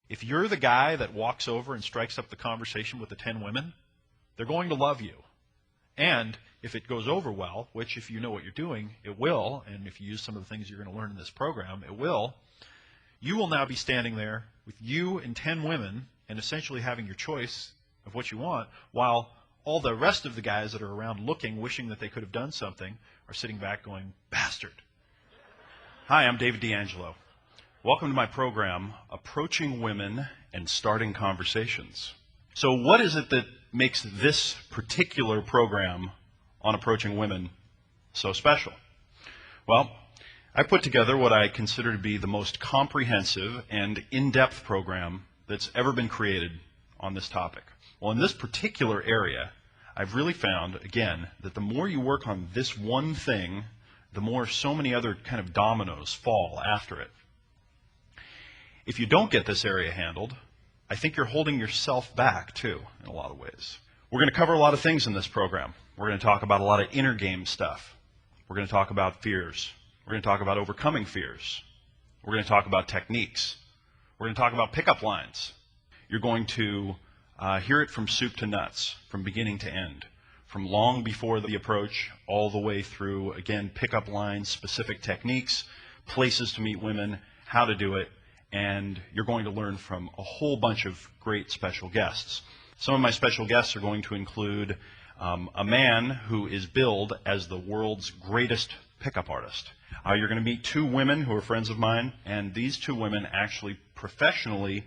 If you're the guy that walks over and strikes up the conversation with the 10 women, they're going to love you. And if it goes over well, which if you know what you're doing, it will, and if you use some of the things you're going to learn in this program, it will, you will now be standing there with you and 10 women and essentially having your choice of what you want, while all the rest of the guys that are around looking, wishing that they could have done something, are sitting back going, bastard. Hi, I'm David D'Angelo. Welcome to my program, Approaching Women and Starting Conversations. So what is it that makes this particular program on approaching women so special? Well, I put together what I consider to be the most comprehensive and in-depth program that's ever been created on this topic. Well, in this particular area, I've really found, again, that the more you work on this one thing, the more so many other kind of dominoes fall after it. If you don't get this area handled, I think you're holding yourself back, too, in a lot of ways. We're going to cover a lot of things in this program. We're going to talk about a lot of inner game stuff. We're going to talk about fears. We're going to talk about overcoming fears. We're going to talk about techniques. We're going to talk about pickup lines. You're going to hear it from soup to nuts, from beginning to end, from long before the approach all the way through, again, pickup lines, specific techniques, places to meet women, how to do it, and you're going to learn from a whole bunch of great special guests. Some of my special guests are going to include a man who is billed as the world's greatest pickup artist. You're going to meet two women who are friends of mine, and these two women actually professionally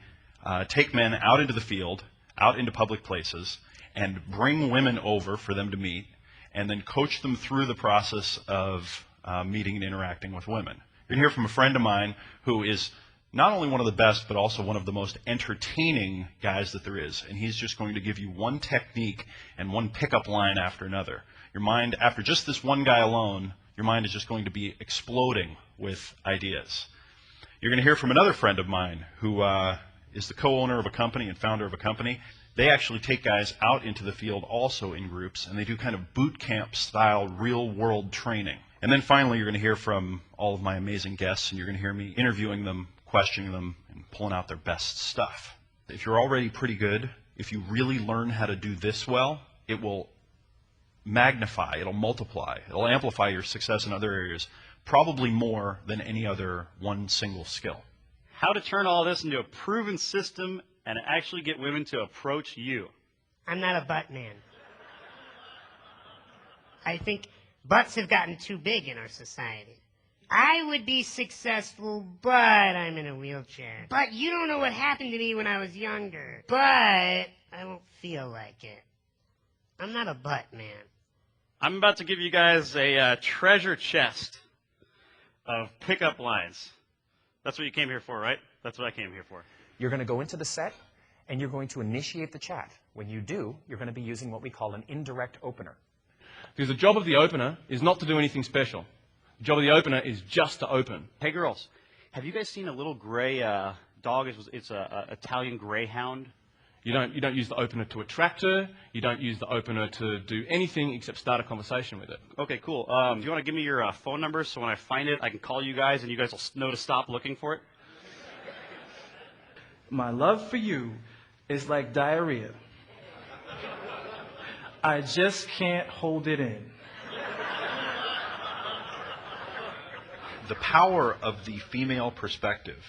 take men out into the field, out into public places, and bring women over for them to meet, and then coach them through the process of meeting and interacting with women. You're going to hear from a friend of mine who is not only one of the best, but also one of the most entertaining guys that there is. And he's just going to give you one technique and one pickup line after another. Your mind, after just this one guy alone, your mind is just going to be exploding with ideas. You're going to hear from another friend of mine who is the co-owner of a company and founder of a company. They actually take guys out into the field also in groups, and they do kind of boot camp style real-world training. And then finally, you're going to hear from all of my amazing guests, and you're going to hear me interviewing them, questioning them, and pulling out their best stuff. If you're already pretty good, if you really learn how to do this well, it will magnify, it'll multiply, it'll amplify your success in other areas, probably more than any other one single skill. How to turn all this into a proven system and actually get women to approach you. I'm not a butt man. I think butts have gotten too big in our society. I would be successful, but I'm in a wheelchair. But you don't know what happened to me when I was younger. But I won't feel like it. I'm not a butt man. I'm about to give you guys a treasure chest of pickup lines. That's what you came here for, right? That's what I came here for. You're going to go into the set, and you're going to initiate the chat. When you do, you're going to be using what we call an indirect opener. Because the job of the opener is not to do anything special. The job of the opener is just to open. Hey, girls, have you guys seen a little gray dog? It's a Italian greyhound. You don't use the opener to attract her. You don't use the opener to do anything except start a conversation with it. Okay, cool. Do you want to give me your phone number so when I find it, I can call you guys and you guys will know to stop looking for it? My love for you is like diarrhea. I just can't hold it in. The power of the female perspective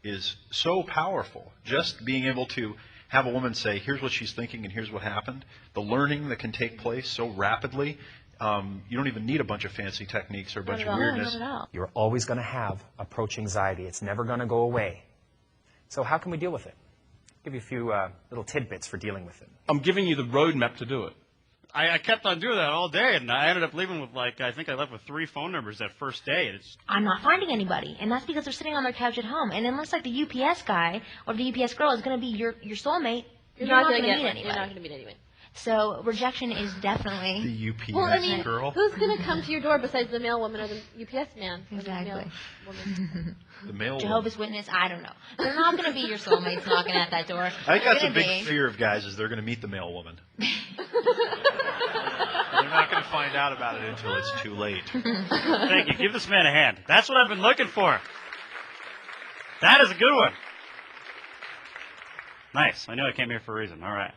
is so powerful. Just being able to have a woman say, here's what she's thinking and here's what happened. The learning that can take place so rapidly, you don't even need a bunch of fancy techniques or a bunch of weirdness. You're always going to have approach anxiety. It's never going to go away. So how can we deal with it? I'll give you a few little tidbits for dealing with it. I'm giving you the roadmap to do it. I kept on doing that all day, and I ended up leaving with, I think I left with 3 phone numbers that first day. I'm not finding anybody, and that's because they're sitting on their couch at home. And unless, the UPS guy or the UPS girl is going to be your soulmate, you're not going to meet anybody. You're not going to meet anyone. So rejection is definitely... The UPS Well, I mean, girl? who's going to come to your door besides the mail woman or the UPS man? Exactly. Or the mail woman? The male Jehovah's Witness, I don't know. They're not going to be your soulmates knocking at that door. I think that's a They're big gonna be- fear of guys is they're going to meet the male woman. They're not going to find out about it until it's too late. Thank you. Give this man a hand. That's what I've been looking for. That is a good one. Nice. I knew I came here for a reason. All right.